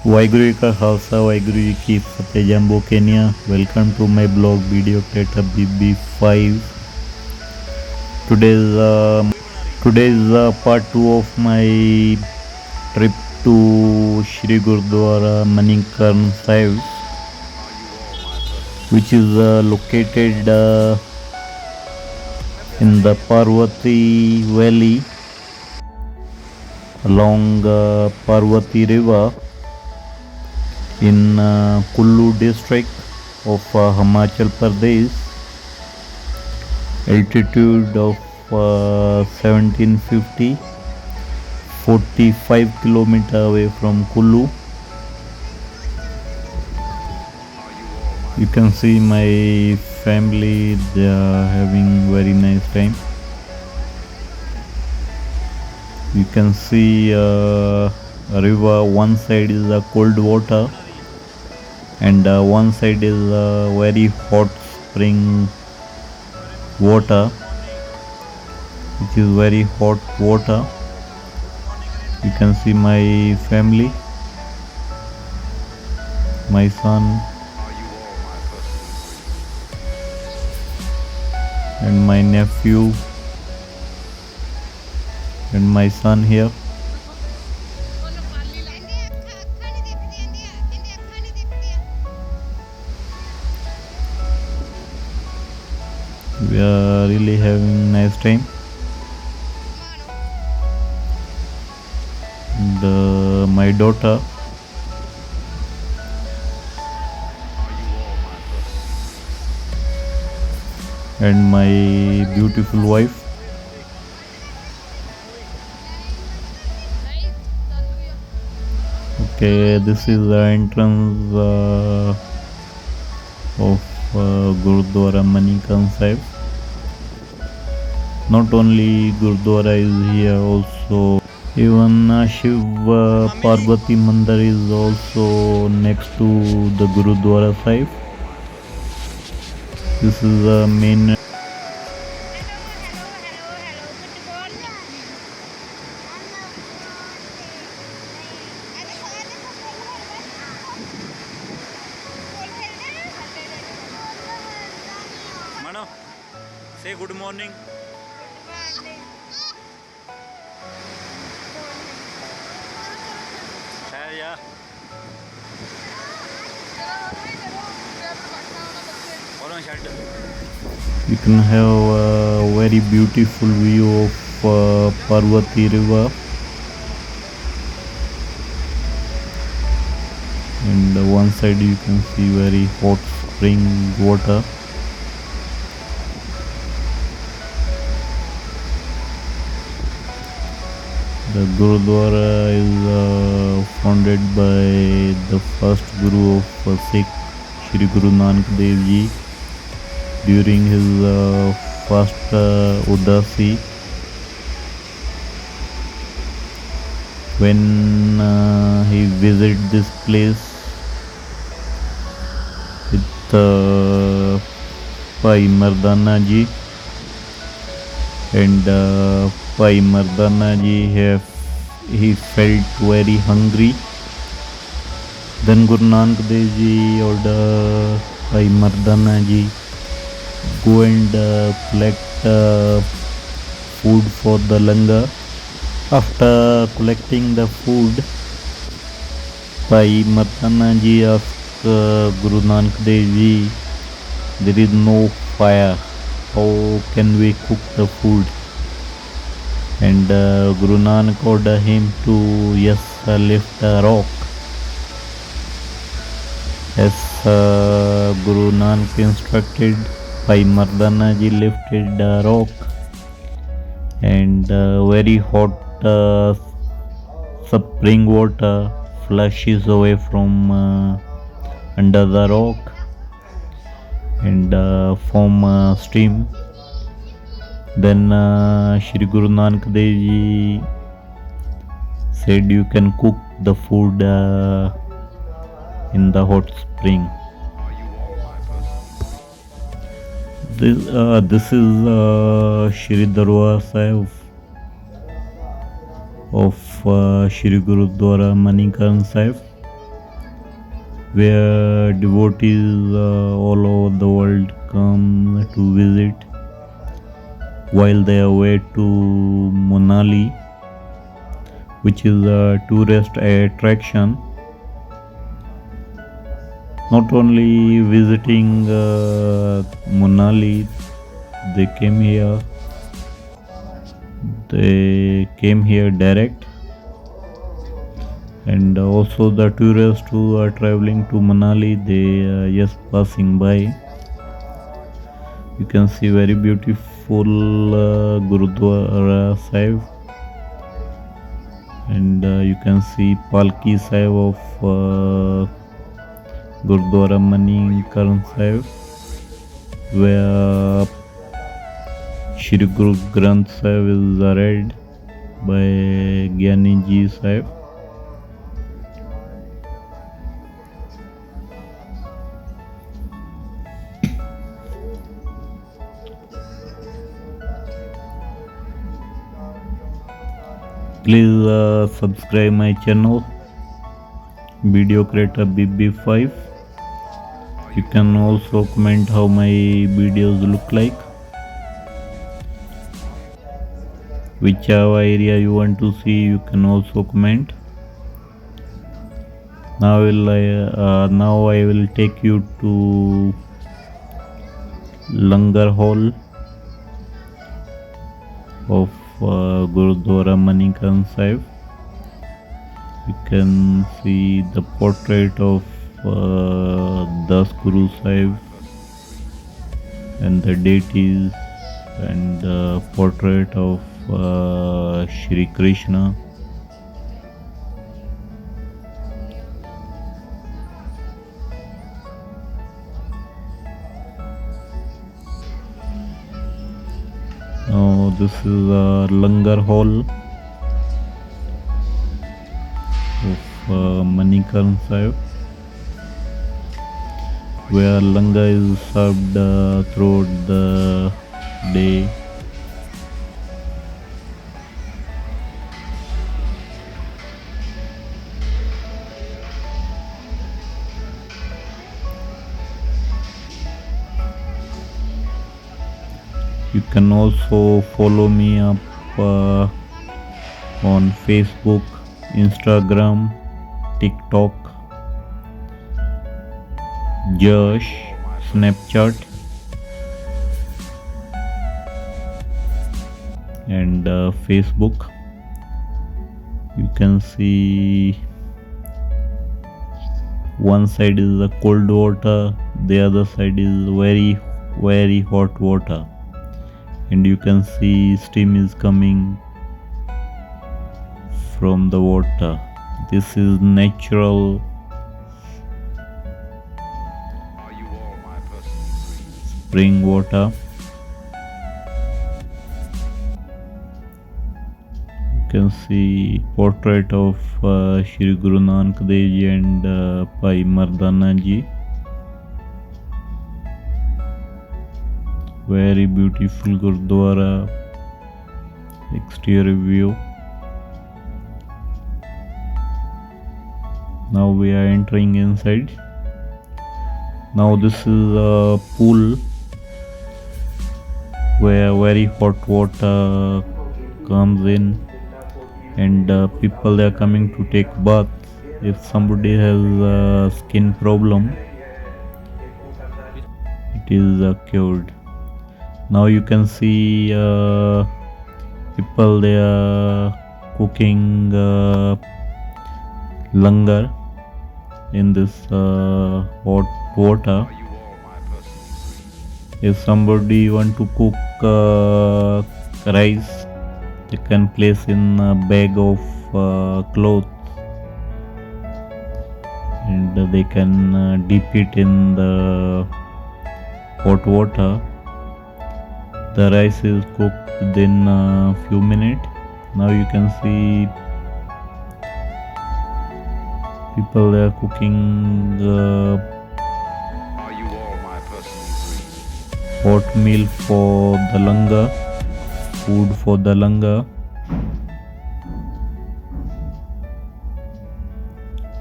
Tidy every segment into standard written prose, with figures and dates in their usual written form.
वाहिगुरु जी का खालसा वाहिगुरु जी की फतेह। जम्बो Kenya. Welcome to my blog video creator BB5। Today's today's part 2 of my trip to Shri Gurudwara Manikaran Sahib, which is located in the Parvati Valley along Parvati River in Kullu district of Himachal Pradesh. Altitude of 1750, 45 kilometer away from Kullu. You can see my family, they are having very nice time. You can see a river, one side is a cold water and one side is a very hot spring water, which is very hot water. You can see my family, my son and my nephew and my son here. We are really having nice time. And my daughter and my beautiful wife. Okay, this is the entrance of Gurudwaramanikaransahibh. Not only Gurudwara is here, also even Shiv Parvati Mandir is also next to the Gurudwara Sahib. This is the main. Mano, say good morning. Yeah. You can have a very beautiful view of Parvati River, and one side you can see very hot spring water. The Gurudwara is founded by the first Guru of Sikh, Shri Guru Nanak Dev Ji, during his first Udasi, when he visited this place with Bhai Mardana Ji, and Bhai Mardana Ji he felt very hungry. Then Guru Nanak Dev Ji ordered Bhai Mardana Ji go and collect food for the langar. After collecting the food, Bhai Mardana Ji asked Guru Nanak Dev Ji, there is no fire, how can we cook the food? And Guru Nanak ordered him to lift a rock. As Guru Nanak instructed, Bhai Mardana Ji lifted a rock, and very hot spring water flushes away from under the rock and form a stream. Then Shri Guru Nanak Dev Ji said, you can cook the food in the hot spring. This is Shri Darbar Sahib of Shri Gurudwaramanikaransahibh. where devotees all over the world come to visit while they are way to Manali, which is a tourist attraction. Not only visiting Manali, they came here. They came here direct, and also the tourists who are traveling to Manali, they are just passing by. You can see very beautiful gurudwara sahib, and you can see palki sahib of gurudwaramanikaransahibh, where Shri Guru Granth Sahib is read by Gyani Ji Sahib. Please subscribe my channel, Video Creator BB5. You can also comment how my videos look like. Whichever area you want to see, you can also comment. Now I will take you to Langar Hall of Gurudwaramanikaranshibh. You can see the portrait of Das Guru Sahib and the deities, and the portrait of Shri Krishna. Now this is a Langar Hall of Manikaran Sahib, where Langar is served throughout the day. You can also follow me up on Facebook, Instagram, TikTok, Josh, Snapchat, and Facebook. You can see one side is the cold water, the other side is very hot water, and you can see steam is coming from the water. This is natural spring water. You can see portrait of Shri Guru Nanak Dev Ji and Bhai Mardana Ji. Very beautiful Gurudwara exterior view. Now we are entering inside. Now this is a pool where very hot water comes in, and people are coming to take bath. If somebody has a skin problem, it is cured. Now you can see people, they are cooking langar in this hot water. If somebody want to cook rice, they can place in a bag of cloth, and they can dip it in the hot water. The rice is cooked within a few minutes. Now you can see people are cooking hot meal for the langar, food for the langar.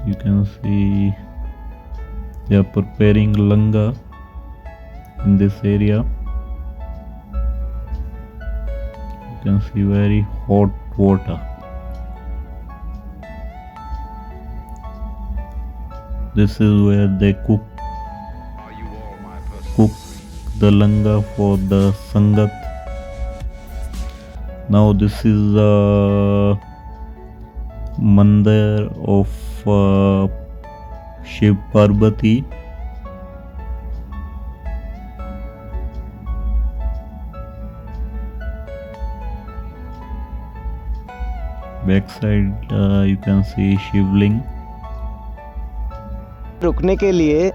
You can see They are preparing langa in this area. You can see very hot water. This is where they cook the langa for the sangat. Now this is a mandir of Shiv Parvati. Backside you can see Shivling. रुकने के लिए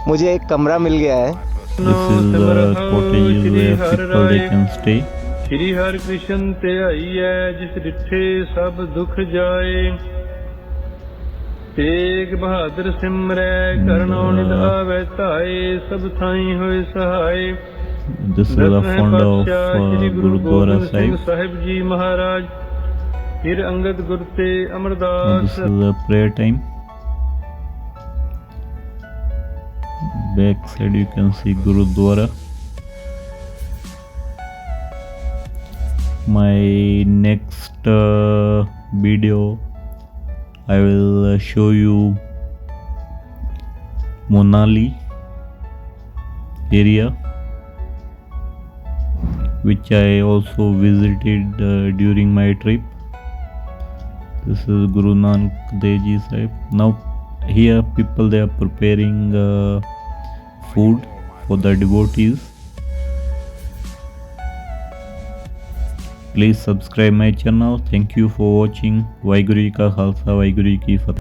मुझे एक कमरा मिल गया है। This is the cottages where people they can stay. Shri Hari Krishna ते आईए जिस डिठे सब दुख जाए, तेग बहादुर सिमरै करनो निध आवे ताए, सब थाई होए सहाय। This is the founder of Gurudwara Sahib जी महाराज, फिर अंगद गुरु ते This Amar Das. is the prayer time. Back side you can see Gurudwara. My next video I will show you Monali area, which I also visited during my trip. This is Guru Nanak Dev Ji Sahib. Now here people they are preparing food for the devotees. Please subscribe my channel. Thank you for watching. Waheguru Ji Ka Khalsa, Waheguru Ji Ki Fateh.